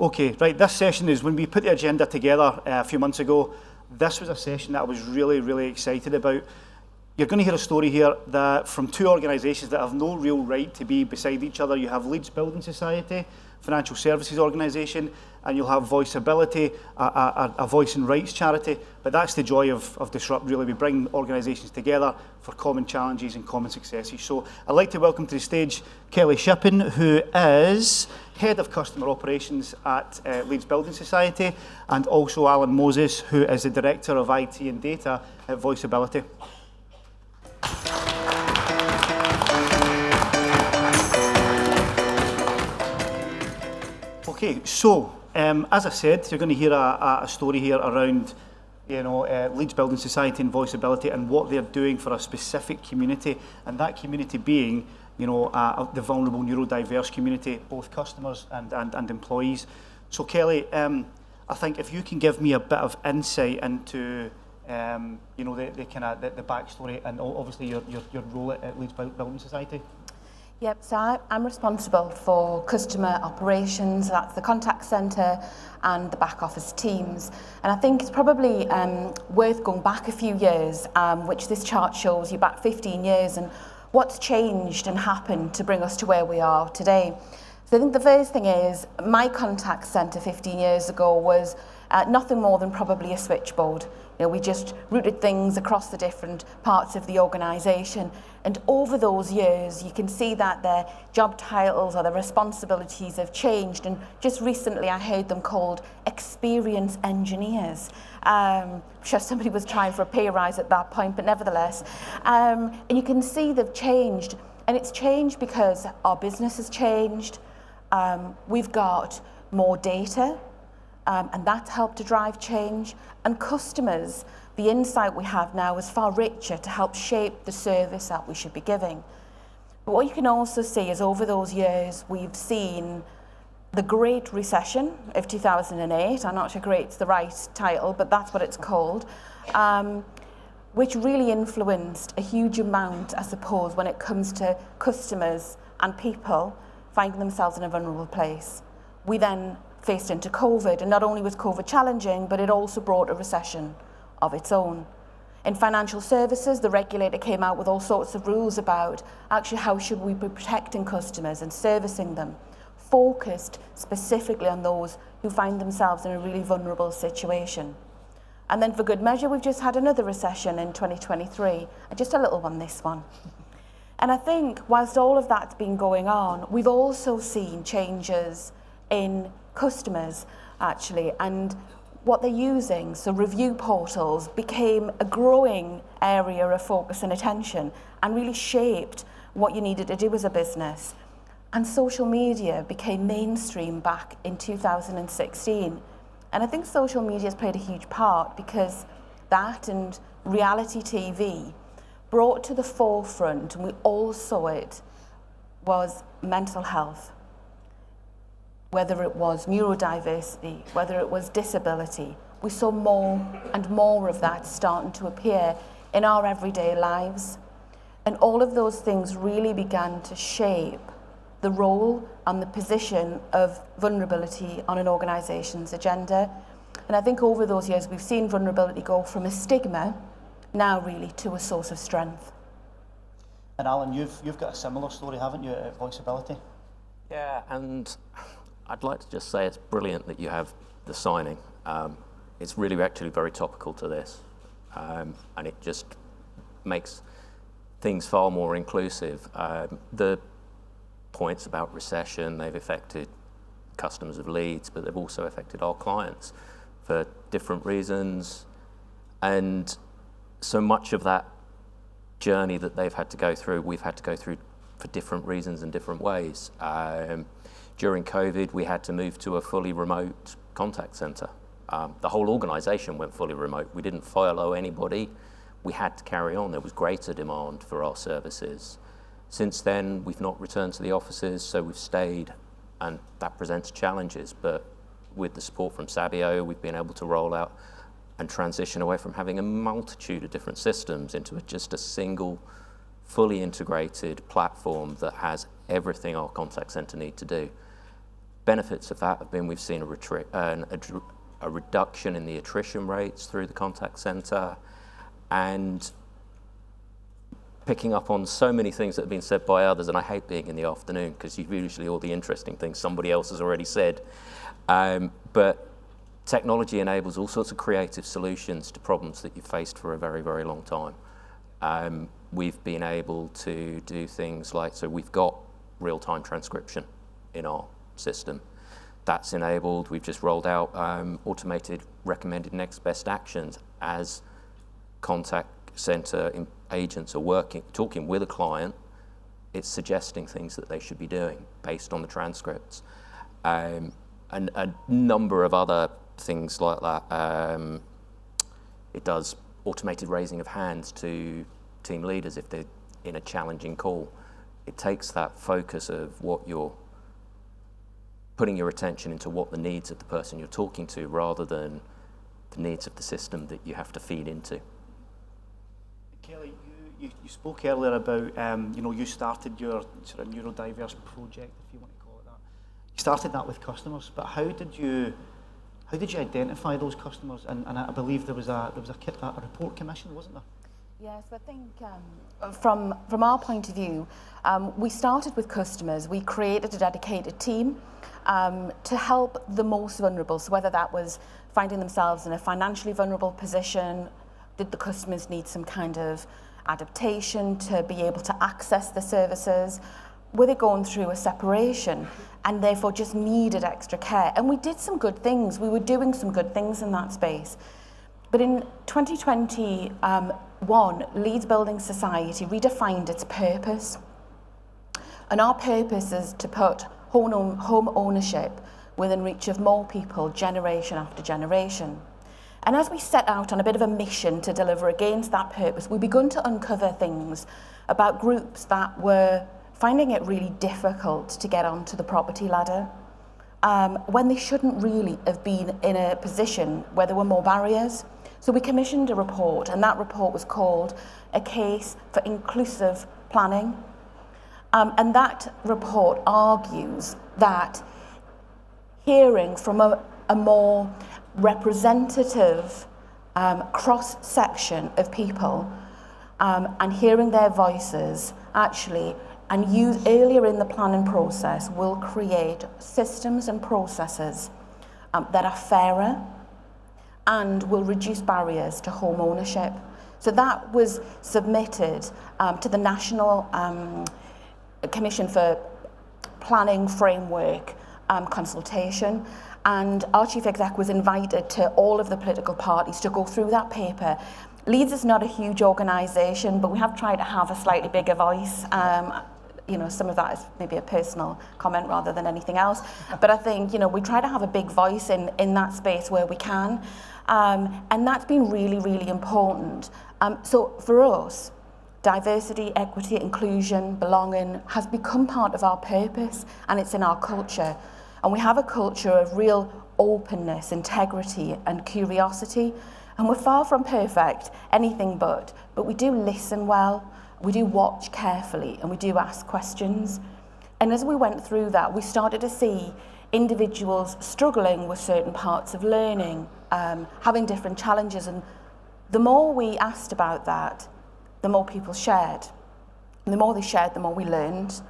Okay, right, this session is, when we put the agenda together a few months ago, this was a session that I was really, really excited about. You're going to hear a story here that from two organisations that have no real right to be beside each other. You have Leeds Building Society, financial services organisation, and you'll have Voiceability, a voice and rights charity. But that's the joy of Disrupt, really. We bring organisations together for common challenges and common successes. So I'd like to welcome to the stage Kelly Shippen, who is Head of Customer Operations at Leeds Building Society, and also Alan Moses, who is the Director of IT and Data at Voiceability. Okay, so as I said, you're going to hear a story here around, Leeds Building Society and Voiceability and what they're doing for a specific community, and that community being, the vulnerable neurodiverse community, both customers and employees. So Kelly, I think if you can give me a bit of insight into, the kind of the backstory and obviously your role at Leeds Building Society. Yep, so I'm responsible for customer operations, that's the contact centre and the back office teams. And I think it's probably worth going back a few years, which this chart shows you back 15 years, and what's changed and happened to bring us to where we are today. So I think the first thing is, my contact centre 15 years ago was nothing more than probably a switchboard. We just routed things across the different parts of the organisation. And over those years, you can see that their job titles or their responsibilities have changed. And just recently, I heard them called experience engineers. I'm sure somebody was trying for a pay rise at that point, but nevertheless. And you can see they've changed. And it's changed because our business has changed. We've got more data. And that's helped to drive change. And customers, the insight we have now is far richer to help shape the service that we should be giving. But what you can also see is over those years, we've seen the Great Recession of 2008. I'm not sure great's the right title, but that's what it's called, which really influenced a huge amount, I suppose, when it comes to customers and people finding themselves in a vulnerable place. We then faced into COVID, and not only was COVID challenging, but it also brought a recession of its own. In financial services, the regulator came out with all sorts of rules about actually how should we be protecting customers and servicing them, focused specifically on those who find themselves in a really vulnerable situation. And then for good measure, we've just had another recession in 2023, and just a little one, this one. And I think whilst all of that's been going on, we've also seen changes in customers, actually, and what they're using. So review portals became a growing area of focus and attention and really shaped what you needed to do as a business. And social media became mainstream back in 2016. And I think social media has played a huge part because that and reality TV brought to the forefront, and we all saw it, was mental health. Whether it was neurodiversity, whether it was disability, we saw more and more of that starting to appear in our everyday lives. And all of those things really began to shape the role and the position of vulnerability on an organisation's agenda. And I think over those years, we've seen vulnerability go from a stigma now really to a source of strength. And Alan, you've got a similar story, haven't you, at Voiceability? Yeah, and I'd like to just say it's brilliant that you have the signing. It's really actually very topical to this, and it just makes things far more inclusive. The points about recession, they've affected customers of Leeds, but they've also affected our clients for different reasons. And so much of that journey that they've had to go through, we've had to go through for different reasons and different ways. During COVID, we had to move to a fully remote contact centre. The whole organisation went fully remote. We didn't furlough anybody. We had to carry on. There was greater demand for our services. Since then, we've not returned to the offices, so we've stayed, and that presents challenges. But with the support from Sabio, we've been able to roll out and transition away from having a multitude of different systems into just a single, fully integrated platform that has everything our contact centre need to do. benefits of that have been we've seen a reduction in the attrition rates through the contact centre, and picking up on so many things that have been said by others, and I hate being in the afternoon because usually all the interesting things somebody else has already said. But technology enables all sorts of creative solutions to problems that you've faced for a very, very long time. We've been able to do things like, so we've got real-time transcription in our system. That's enabled. We've just rolled out automated recommended next best actions as contact center agents are talking with a client. It's suggesting things that they should be doing based on the transcripts. And a number of other things like that. It does automated raising of hands to team leaders if they're in a challenging call. It takes that focus of what you're putting your attention into, what the needs of the person you're talking to, rather than the needs of the system that you have to feed into. Kelly, you spoke earlier about, you started your sort of Neurodiverse project, if you want to call it that. You started that with customers, but how did you identify those customers? And I believe there was a report commission, wasn't there? Yes, I think from our point of view, we started with customers. We created a dedicated team to help the most vulnerable. So whether that was finding themselves in a financially vulnerable position, did the customers need some kind of adaptation to be able to access the services? Were they going through a separation and therefore just needed extra care? And we did some good things. We were doing some good things in that space. But in 2021, Leeds Building Society redefined its purpose. And our purpose is to put home ownership within reach of more people, generation after generation. And as we set out on a bit of a mission to deliver against that purpose, we begun to uncover things about groups that were finding it really difficult to get onto the property ladder, when they shouldn't really have been in a position where there were more barriers. So we commissioned a report, and that report was called A Case for Inclusive Planning. And that report argues that hearing from a more representative cross-section of people and hearing their voices actually and use earlier in the planning process will create systems and processes that are fairer and will reduce barriers to home ownership. So that was submitted to the National Commission for Planning Framework consultation, and our chief exec was invited to all of the political parties to go through that paper. Leeds is not a huge organisation, but we have tried to have a slightly bigger voice. Some of that is maybe a personal comment rather than anything else. But I think, we try to have a big voice in that space where we can. And that's been really, really important. So for us, diversity, equity, inclusion, belonging has become part of our purpose, and it's in our culture. And we have a culture of real openness, integrity, and curiosity. And we're far from perfect, anything but we do listen well, we do watch carefully, and we do ask questions. And as we went through that, we started to see individuals struggling with certain parts of learning, having different challenges. And the more we asked about that, the more people shared. And the more they shared, the more we learned.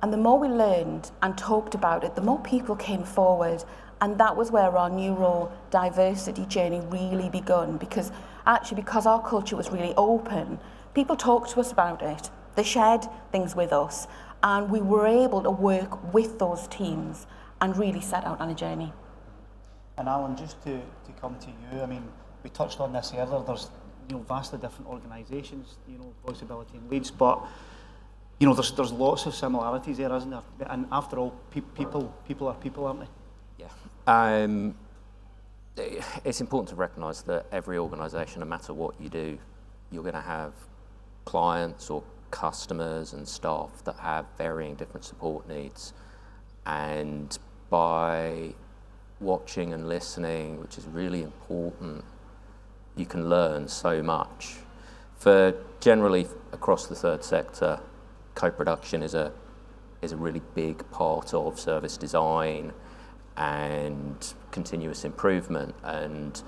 And the more we learned and talked about it, the more people came forward. And that was where our neurodiversity journey really begun, because our culture was really open, people talked to us about it, they shared things with us, and we were able to work with those teams and really set out on a journey. And Alan, just to come to you, we touched on this earlier, there's vastly different organisations, Voiceability in Leeds, but there's lots of similarities there, isn't there? And after all, people are people, aren't they? Yeah. It's important to recognise that every organisation, no matter what you do, you're going to have clients or customers and staff that have varying different support needs. And by watching and listening, which is really important, you can learn so much. For generally across the third sector, co-production is a is a really big part of service design and continuous improvement. And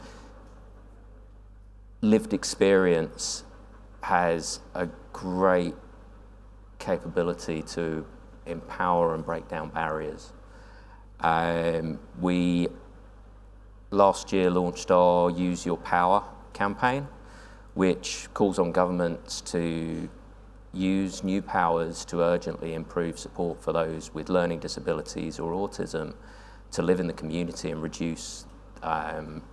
lived experience has a great capability to empower and break down barriers. We last year launched our Use Your Power campaign, which calls on governments to use new powers to urgently improve support for those with learning disabilities or autism to live in the community and reduce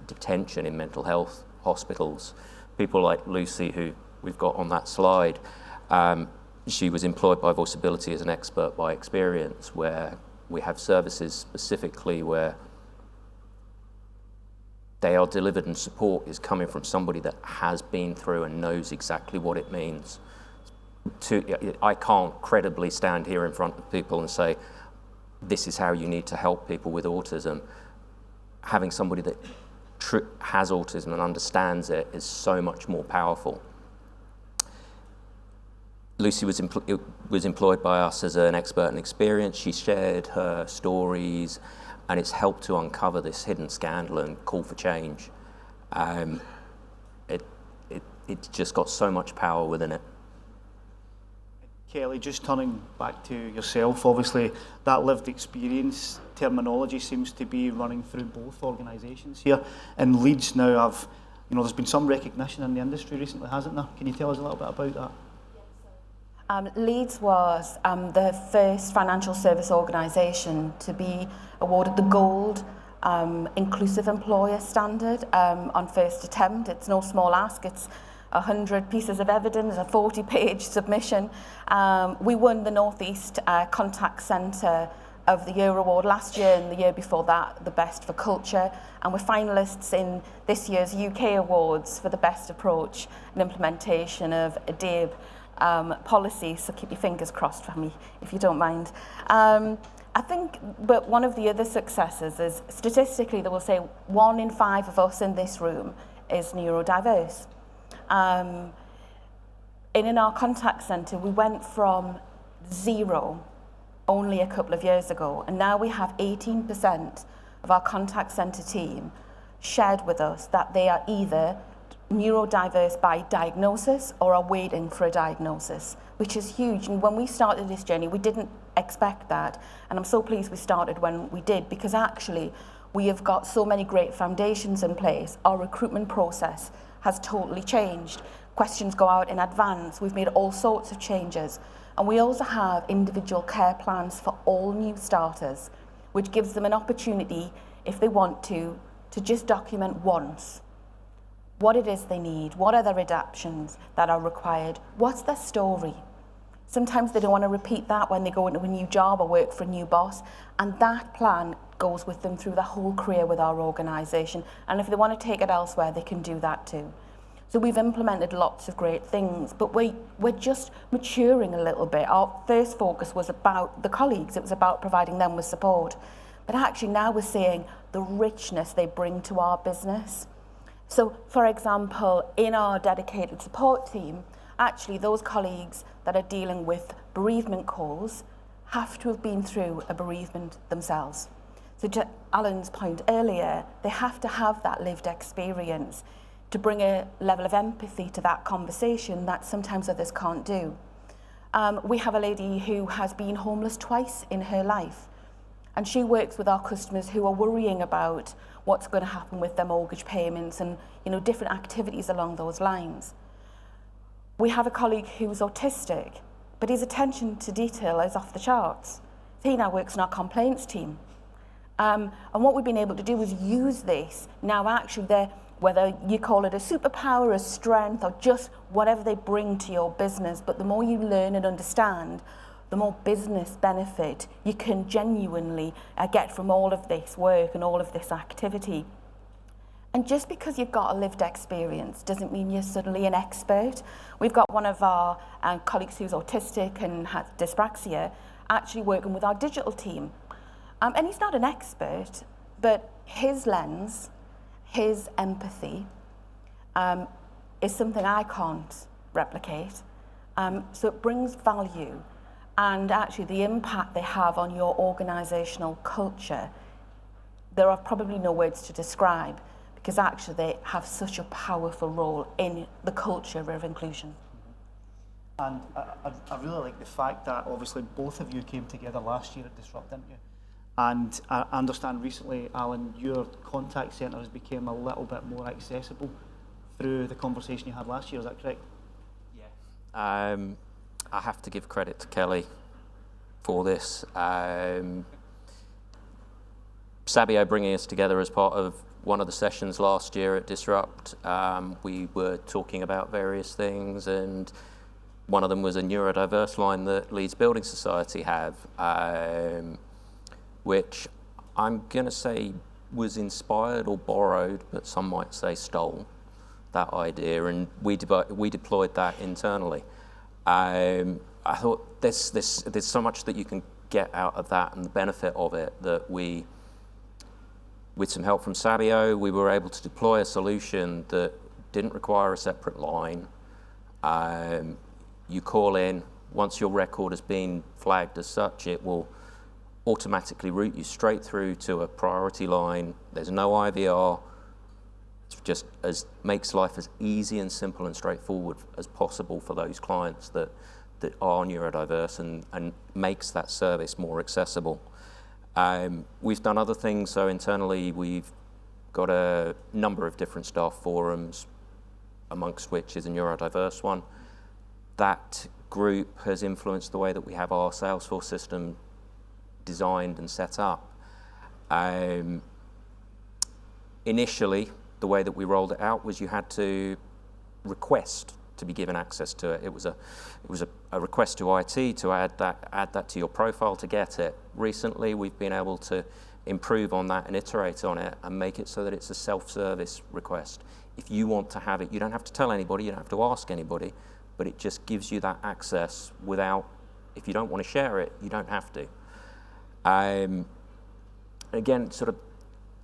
detention in mental health hospitals. People like Lucy, who we've got on that slide, she was employed by Voiceability as an expert by experience, where we have services specifically where they are delivered and support is coming from somebody that has been through and knows exactly what it means. I can't credibly stand here in front of people and say, this is how you need to help people with autism. Having somebody that has autism and understands it is so much more powerful. Lucy was employed by us as an expert in experience. She shared her stories, and it's helped to uncover this hidden scandal and call for change. It's just got so much power within it. Kelly, just turning back to yourself, obviously that lived experience terminology seems to be running through both organisations here. And Leeds now have, there's been some recognition in the industry recently, hasn't there? Can you tell us a little bit about that? Leeds was the first financial service organisation to be awarded the Gold Inclusive Employer Standard on first attempt. It's no small ask. It's 100 pieces of evidence, a 40-page submission. We won the North East Contact Centre of the Year award last year, and the year before that, the Best for Culture. And we're finalists in this year's UK Awards for the Best Approach and Implementation of a DABE policy, so keep your fingers crossed for me, if you don't mind. I think, but one of the other successes is, statistically, they will say 1 in 5 of us in this room is neurodiverse. In our contact centre, we went from 0 only a couple of years ago, and now we have 18% of our contact centre team shared with us that they are either neurodiverse by diagnosis or are waiting for a diagnosis, which is huge. And when we started this journey, we didn't expect that, and I'm so pleased we started when we did, because actually we have got so many great foundations in place. Our recruitment process has totally changed. Questions go out in advance. We've made all sorts of changes. And we also have individual care plans for all new starters, which gives them an opportunity, if they want to just document once what it is they need, what are the adaptations that are required, what's their story. Sometimes they don't want to repeat that when they go into a new job or work for a new boss, and that plan goes with them through the whole career with our organisation. And if they want to take it elsewhere, they can do that too. So we've implemented lots of great things, but we're just maturing a little bit. Our first focus was about the colleagues. It was about providing them with support. But actually now we're seeing the richness they bring to our business. So, for example, in our dedicated support team, actually those colleagues that are dealing with bereavement calls have to have been through a bereavement themselves. So to Alan's point earlier, they have to have that lived experience to bring a level of empathy to that conversation that sometimes others can't do. We have a lady who has been homeless twice in her life, and she works with our customers who are worrying about what's going to happen with their mortgage payments and different activities along those lines. We have a colleague who's autistic, but his attention to detail is off the charts. So he now works in our complaints team. And what we've been able to do is use this. Now actually, whether you call it a superpower, a strength, or just whatever they bring to your business, but the more you learn and understand, the more business benefit you can genuinely get from all of this work and all of this activity. And just because you've got a lived experience doesn't mean you're suddenly an expert. We've got one of our colleagues who's autistic and has dyspraxia actually working with our digital team. And he's not an expert, but his lens, his empathy is something I can't replicate. So it brings value and actually the impact they have on your organisational culture, there are probably no words to describe, because actually they have such a powerful role in the culture of inclusion. And I really like the fact that obviously both of you came together last year at Disrupt, didn't you? And I understand recently, Alan, your contact centre has become a little bit more accessible through the conversation you had last year, is that correct? Yeah. I have to give credit to Kelly for this. Sabio bringing us together as part of one of the sessions last year at Disrupt, we were talking about various things, and one of them was a neurodiverse line that Leeds Building Society have, which I'm going to say was inspired or borrowed, but some might say stole that idea, and we deployed that internally. I thought there's so much that you can get out of that, and the benefit of it, that we, with some help from Sabio, we were able to deploy a solution that didn't require a separate line. You call in, once your record has been flagged as such, it will automatically route you straight through to a priority line. There's no IVR. It's just makes life as easy and simple and straightforward as possible for those clients that are neurodiverse, and makes that service more accessible. We've done other things. So internally, we've got a number of different staff forums, amongst which is a neurodiverse one. That group has influenced the way that we have our Salesforce system designed and set up. Initially, the way that we rolled it out was you had to request to be given access to it. It was a request to IT to add that to your profile to get it. Recently, we've been able to improve on that and iterate on it and make it so that it's a self-service request. If you want to have it, you don't have to tell anybody, you don't have to ask anybody, but it just gives you that access without, if you don't want to share it, you don't have to. Again, sort of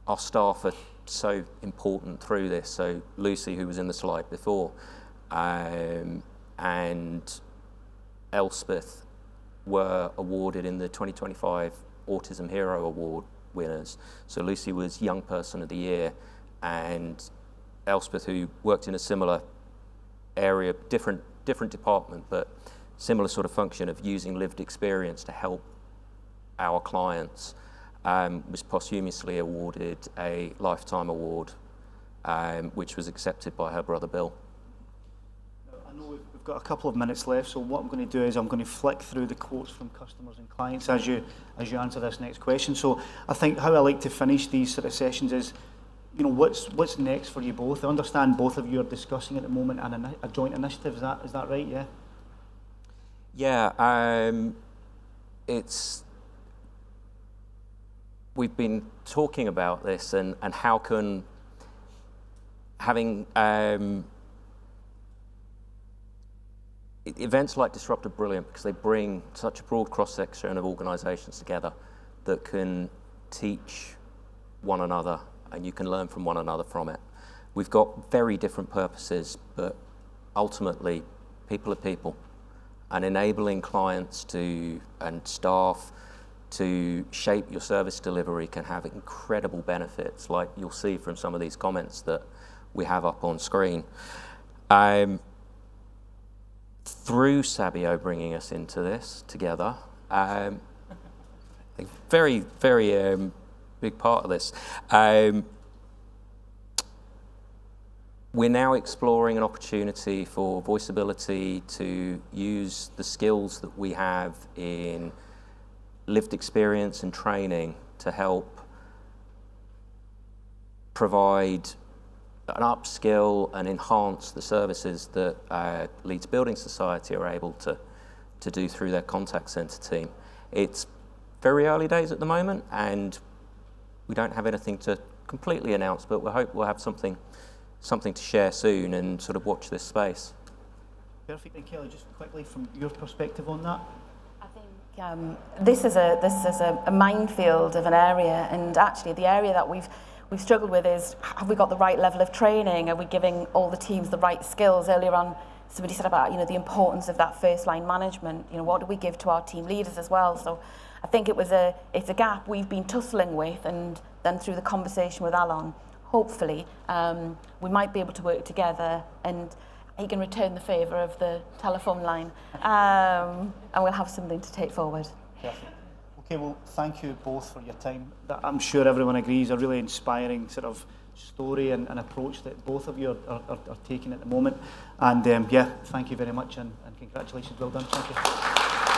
our staff are so important through this. So Lucy, who was in the slide before, and Elspeth were awarded in the 2025 Autism Hero Award winners. So Lucy was Young Person of the Year, and Elspeth, who worked in a similar area, different department, but similar sort of function of using lived experience to help our clients, was posthumously awarded a Lifetime Award, which was accepted by her brother Bill. I know we've got a couple of minutes left, so what I'm going to do is I'm going to flick through the quotes from customers and clients as you answer this next question. So I think how I like to finish these sort of sessions is, you know, what's next for you both? I understand both of you are discussing at the moment a joint initiative. Is that right? Yeah. Yeah. We've been talking about this and how can having events like Disrupt are brilliant because they bring such a broad cross-section of organisations together that can teach one another, and you can learn from one another from it. We've got very different purposes, but ultimately people are people, and enabling clients and staff to shape your service delivery can have incredible benefits, like you'll see from some of these comments that we have up on screen. Through Sabio bringing us into this together, a very, very big part of this, we're now exploring an opportunity for Voiceability to use the skills that we have in lived experience and training to help provide an upskill and enhance the services that Leeds Building Society are able to do through their contact centre team. It's very early days at the moment, and we don't have anything to completely announce, but we hope we'll have something to share soon, and sort of watch this space. Perfect. And Kelly, just quickly from your perspective on that. I think this is a minefield of an area, and actually the area that we've struggled with is, have we got the right level of training? Are we giving all the teams the right skills? Earlier on, somebody said about, the importance of that first line management. What do we give to our team leaders as well? So I think it's a gap we've been tussling with, and then through the conversation with Alan, hopefully we might be able to work together, and he can return the favour of the telephone line, and we'll have something to take forward. Perfect. Okay, well, thank you both for your time. That, I'm sure everyone agrees, a really inspiring sort of story and approach that both of you are taking at the moment. And yeah, thank you very much, and congratulations. Well done. Thank you.